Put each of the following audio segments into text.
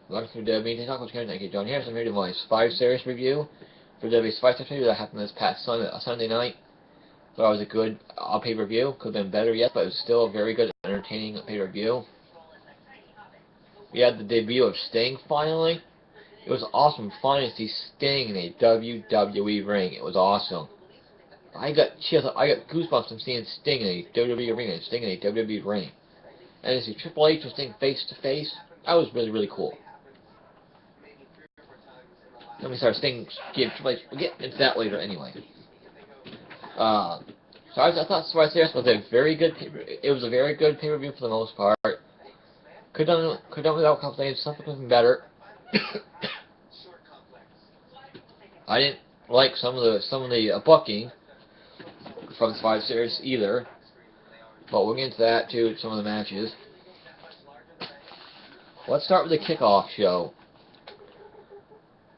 Welcome to WWE Talk with Karen. John here. So I'm here to do my Survivor Series review for WWE Survivor Series that happened this past Sunday night. So it was a good pay-per-view. Could have been better, yes, but it was still a very good, entertaining pay-per-view. We had the debut of Sting finally. It was awesome finally to see Sting in a WWE ring. It was awesome. I got chills. I got goosebumps from seeing Sting in a WWE ring and Sting in a WWE ring. And to see Triple H and Sting face to face, that was really, really cool. Let me start Sting give Triple H. We'll get into that later anyway. So I thought Survivor Series was a very good. It was a very good pay-per-view for the most part. Could done without a couple things. Something could have been better. I didn't like some of the booking from the Survivor Series either, but we'll get into that too. Some of the matches. Let's start with the kickoff show.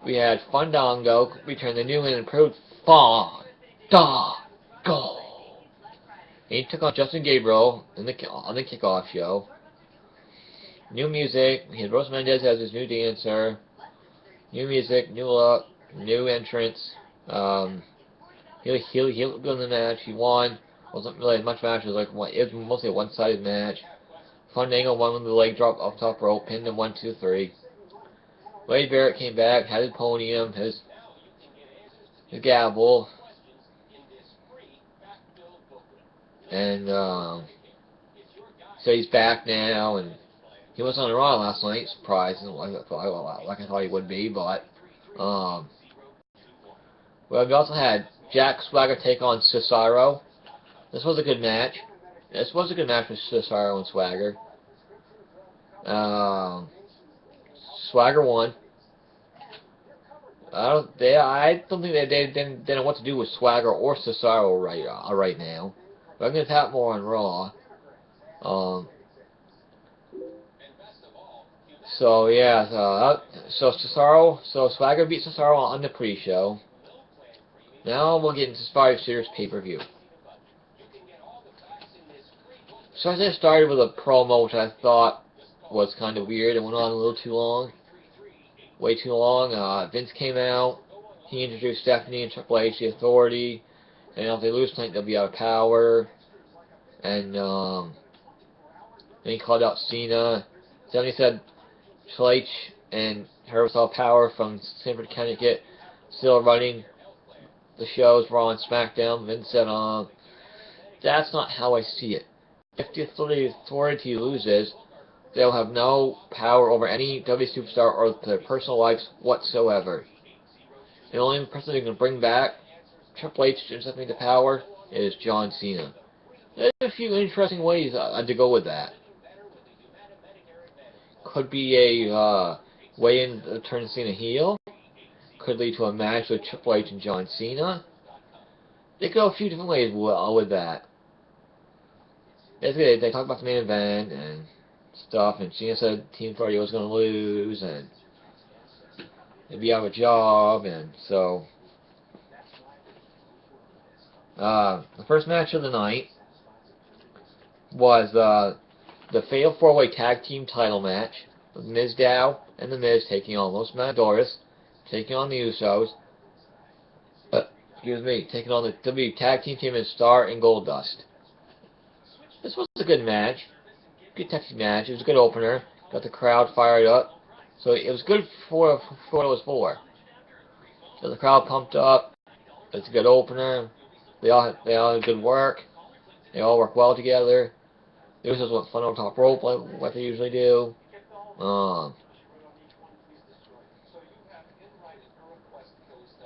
We had Fandango return the new and improved Fandango. He took on Justin Gabriel on the kickoff show. New music. He had Rose Mendez as his new dancer. New music, new look, new entrance. He looked good in the match. He won. Wasn't really much match. It was mostly a one-sided match. Fandango won with the leg drop off top rope, pinned him 1, 2, 3. Wade Barrett came back, had his podium, his gavel, and so he's back now. And he was on Raw last night, surprising, like I thought he would be. But well, we also had Jack Swagger take on Cesaro. This was a good match. This was a good match with Cesaro and Swagger. Swagger won. I don't think they didn't know what to do with Swagger or Cesaro right now. But I'm gonna tap more on Raw. So yeah, so Swagger beat Cesaro on the pre-show. Now we'll get into Survivor Series pay-per-view. So I started with a promo which I thought was kind of weird. It went on a little too long. Way too long. Vince came out. He introduced Stephanie and Triple H, the Authority. And if they lose tonight, they'll be out of power. And then he called out Cena. Then he said Triple H and her was all power from Sanford, Connecticut, still running the shows Raw and SmackDown. Vince said, that's not how I see it. If the Authority loses, they'll have no power over any WWE superstar or their personal lives whatsoever. The only person who can bring back Triple H and Stephanie to power is John Cena. There's a few interesting ways to go with that. Could be a way in to turn Cena heel. Could lead to a match with Triple H and John Cena. They could go a few different ways with that. Basically, they talk about the main event and stuff, and Cena said Team Authority was going to lose, and they'd be out of a job, and so the first match of the night was the Fatal 4-Way Tag Team title match with Miz Dow and The Miz taking on Los Matadores, taking on the Usos, taking on the WWE Tag Team and Star and Goldust. This was a good match. Good tag team match. It was a good opener. Got the crowd fired up. So it was good for what it was for. So the crowd pumped up. It's a good opener. They all had good work. They all work well together. The Usos went fun on top rope like they usually do.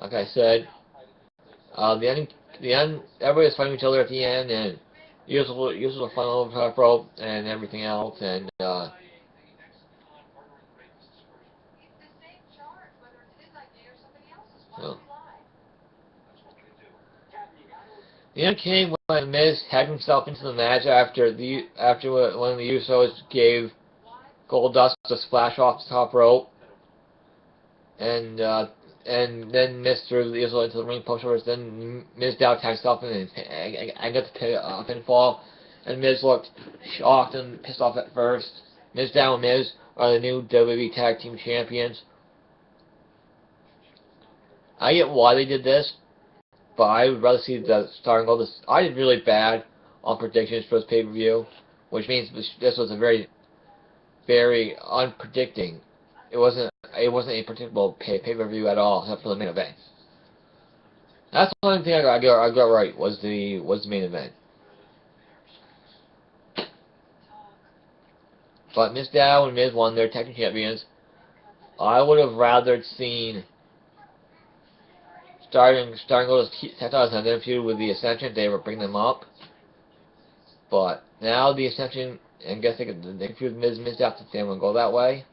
Like I said, the end, everybody was fighting each other at the end, and Usos were fun over top rope and everything else, and so. The end came when Miz tagged himself into the match after one of the Usos gave Goldust a splash off the top rope, and then Miz threw the Uso into the ring post overs. Then Miz Dow tagged himself in and got the pinfall, and Miz looked shocked and pissed off at first. Miz Dow and Miz are the new WWE Tag Team Champions. I get why they did this, but I would rather see the starting goal. I did really bad on predictions for this pay-per-view, which means this was a very, very unpredicting. It wasn't a predictable pay-per-view at all, except for the main event. That's the only thing I got right was the main event. But Miz Dow and Miz won their tag team champions. I would have rather seen starting those tag titles and then feud with the Ascension. They would bring them up, but now the Ascension, I guess they can feud with Miz Dow if they want to go that way.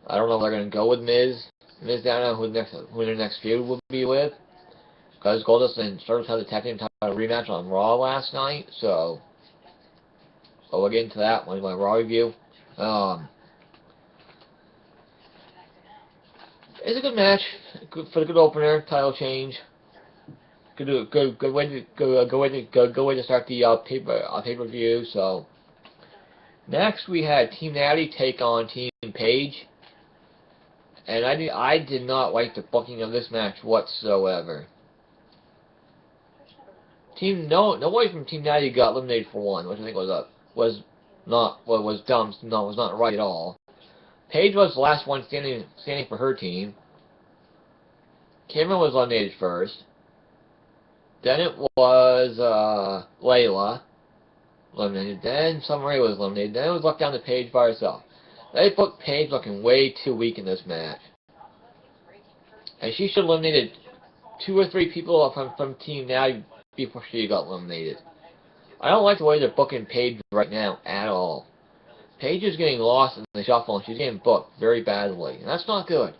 I don't know if they're going to go with Miz Dow, who their next feud will be with, because Goldust and Stardust had the tag team title rematch on Raw last night, so. But we'll get into that when my Raw review. It's a good match, for the good opener, title change. Good way to start the pay-per-view. So next we had Team Natty take on Team Page, and I did not like the booking of this match whatsoever. Nobody from Team Natty got eliminated for one, which I think was not right at all. Paige was the last one standing for her team. Cameron was eliminated first. Then it was Layla eliminated. Then Summer Rae was eliminated. Then it was left down to Paige by herself. They put Paige looking way too weak in this match, and she should have eliminated 2 or 3 people from Team Natty before she got eliminated. I don't like the way they're booking Paige right now at all. Paige is getting lost in the shuffle, and she's getting booked very badly, and that's not good.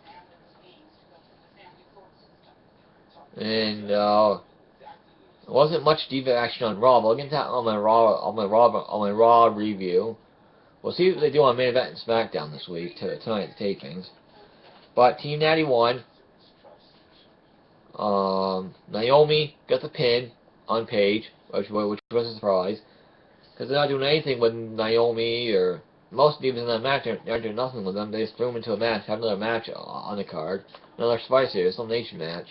And there wasn't much diva action on Raw, but I'll get into that on my Raw review. We'll see what they do on main event and SmackDown this week tonight at the tapings. But Team Natty won. Naomi got the pin on Paige, which was a surprise, because they're not doing anything with Naomi, or most divas in that match aren't doing nothing with them. They just threw them into a match, have another match on the card, another Survivor Series elimination match.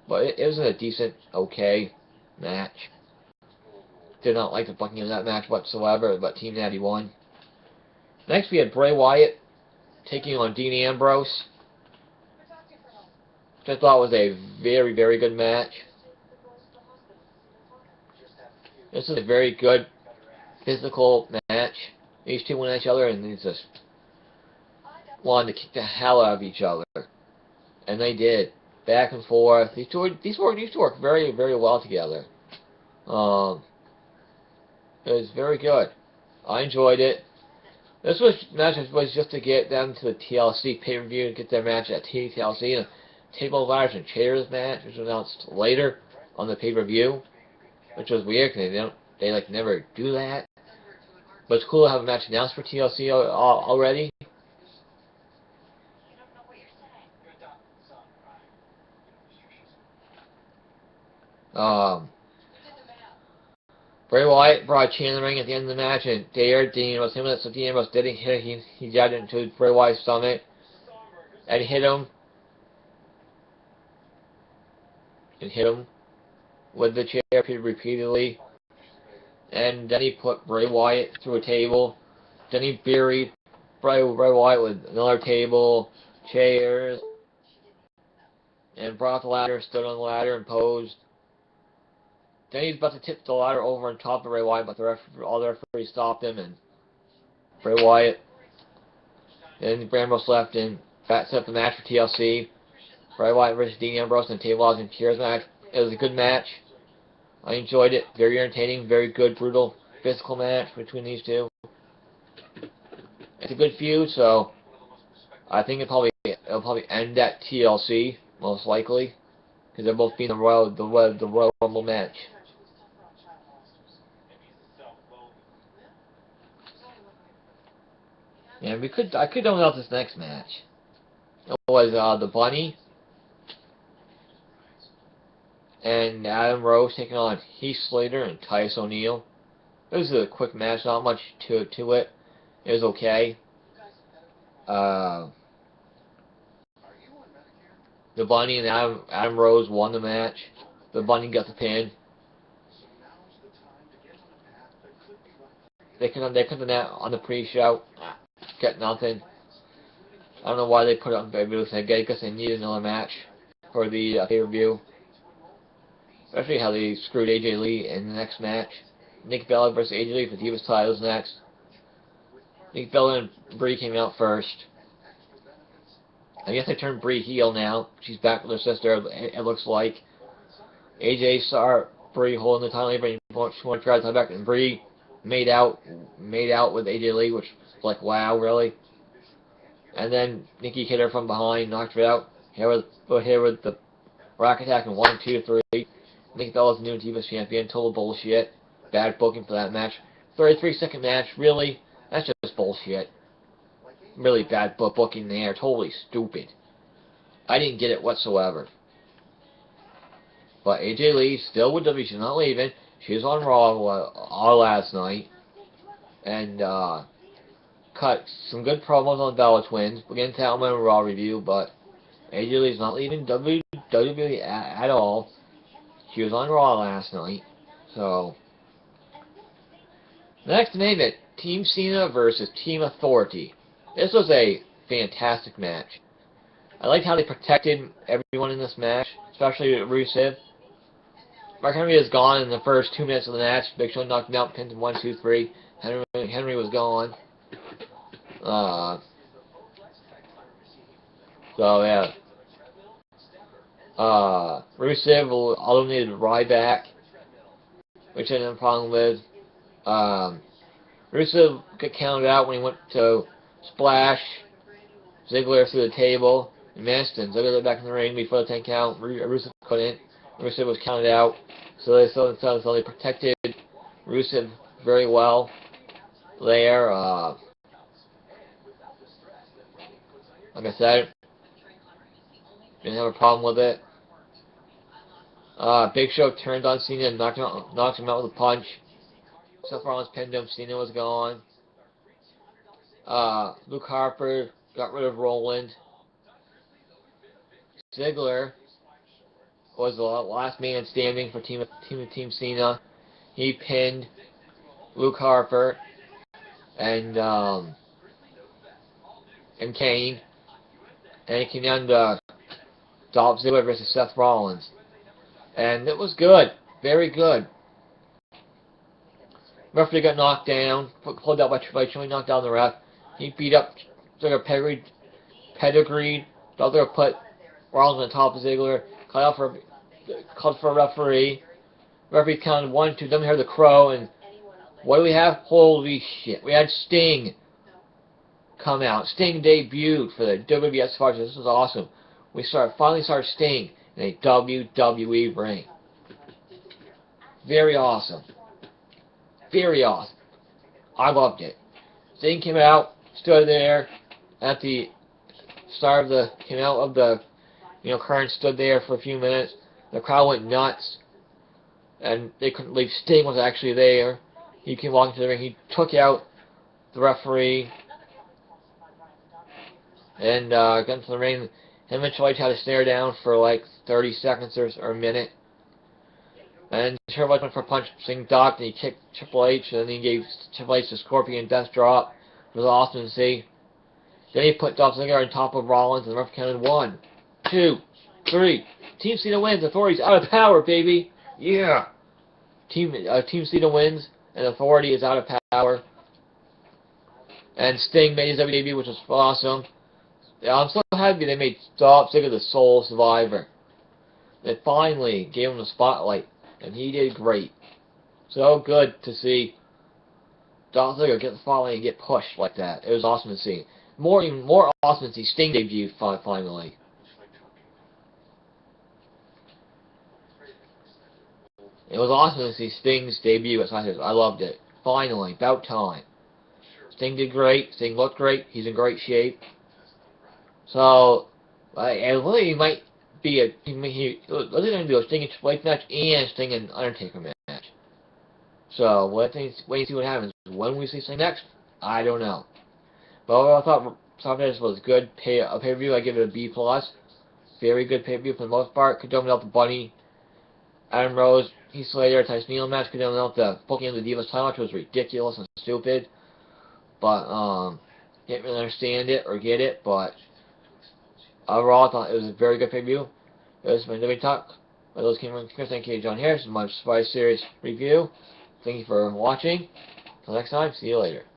But it was a decent, okay match. Did not like the booking of that match whatsoever, but Team Natty won. Next we had Bray Wyatt taking on Dean Ambrose, which I thought was a very, very good match. This is a very good physical match. These two went at each other and they just wanted to kick the hell out of each other, and they did. Back and forth. These two work very, very well together. It was very good. I enjoyed it. This match was just to get them to the TLC pay-per-view and get their match at TLC, and a table, ladders, and chairs match, which was announced later on the pay-per-view, which was weird because they like never do that. But it's cool to have a match announced for TLC already. Bray Wyatt brought a chain in the ring at the end of the match and dared Dean Ambrose him, so Dean Ambrose didn't hit him. He jabbed it into Bray Wyatt's stomach and hit him with the chair repeatedly. And then he put Bray Wyatt through a table. Then he buried Bray Wyatt with another table, chairs, and brought the ladder, stood on the ladder, and posed. Then he's about to tip the ladder over on top of Bray Wyatt, but all the referees stopped him, and Bray Wyatt. Then Bray Ambrose left and set up the match for TLC. Bray Wyatt versus Dean Ambrose in a table, ladders, and chairs match. It was a good match. I enjoyed it. Very entertaining, very good, brutal, physical match between these two. It's a good feud, so I think it'll probably end at TLC, most likely, because they're both being the Royal Rumble match. And I could know about this next match. It was the Bunny and Adam Rose taking on Heath Slater and Titus O'Neil. It was a quick match, not much to it. It was okay. The Bunny and Adam Rose won the match. The Bunny got the pin. They could have that on the pre-show. Get nothing. I don't know why they put it on pay-per-view. I guess they needed another match for the pay-per-view. Especially how they screwed AJ Lee in the next match. Nick Bella versus AJ Lee for Divas titles next. Nick Bella and Brie came out first. I guess they turned Brie heel now. She's back with her sister, it looks like. AJ saw Brie holding the title, and she wanted to try to tie back, and Brie made out with AJ Lee, which was like, wow, really? And then Nikki hit her from behind, knocked her out, hit her with the Rock Attack in 1, 2, 3. Nikki Bella's new Divas champion, total bullshit. Bad booking for that match. 33-second match, really? That's just bullshit. Really bad booking there, totally stupid. I didn't get it whatsoever. But AJ Lee still with WWE, she's not leaving. She was on Raw all last night. And cut some good promos on the Bella Twins. We'll get into that in a Raw review, but AJ Lee's not leaving WWE at all. She was on Raw last night. So, next main event, Team Cena versus Team Authority. This was a fantastic match. I liked how they protected everyone in this match, especially Rusev. Mark Henry is gone in the first 2 minutes of the match. Big Show knocked him out, pinned him 1, 2, 3. Henry was gone. So yeah. Rusev eliminated Ryback, which I didn't have a problem with. Rusev got counted out when he went to splash Ziggler through the table. He missed, and Ziggler got back in the ring before the 10 count. Rusev couldn't. Rusev was counted out, so they protected Rusev very well there. Like I said, didn't have a problem with it. Big Show turned on Cena and knocked him out with a punch. Seth Rollins pinned him. Cena was gone. Luke Harper got rid of Roland. Ziggler was the last man standing for Team Cena. He pinned Luke Harper and Kane. And it came down to Dolph Ziggler versus Seth Rollins. And it was good. Very good. Referee got knocked down. Pulled out by Triple H. He knocked down the ref. He beat up Ziggler, pedigreed. Dolph Ziggler put Rollins on top of Ziggler. Called for a referee. Referee counted 1, 2. Then we heard the crow. And what do we have? Holy shit. We had Sting come out. Sting debuted for the WWE Survivor. This was awesome. We finally started Sting in a WWE ring. Very awesome. Very awesome. I loved it. Sting came out, stood there at the start of the, came out of the, current, stood there for a few minutes. The crowd went nuts, and they couldn't believe Sting was actually there. He came walking to the ring. He took out the referee and got into the ring. Him and Triple H had to stare down for like 30 seconds or a minute. And Triple H went for a punch. Sting ducked, and he kicked Triple H, and then he gave Triple H the Scorpion Death Drop. It was awesome to see. Then he put Dolph Ziggler on top of Rollins, and the ref counted 1, 2, 3. Team Cena wins. Authority's out of power, baby. Yeah. Team Cena wins, and Authority is out of power. And Sting made his debut, which was awesome. I'm so happy they made Dolph Ziggler the sole survivor. They finally gave him the spotlight, and he did great. So good to see Dolph Ziggler get the spotlight and get pushed like that. It was awesome to see. Even more awesome to see Sting debut finally. It was awesome to see Sting's debut at SmackDown. I loved it. Finally, about time. Sting did great. Sting looked great. He's in great shape. So, and he might be let's going to do a Sting and Triple H match and Sting and Undertaker match. So, wait and see what happens. When we see Sting next, I don't know. But overall, I thought SummerSlam was good. A pay-per-view, I give it a B+. Very good pay-per-view for the most part. Could do without the Bunny, Adam Rose, Heath Slater, Tyson Neal match. Could do without the booking of the Divas title match, which was ridiculous and stupid. But, didn't really understand it or get it. But overall, I thought it was a very good pay-per-view. It was my WWE Talk. My those came from Chris. Thank you, John Harris. My Survivor Series review. Thank you for watching. Until next time, see you later.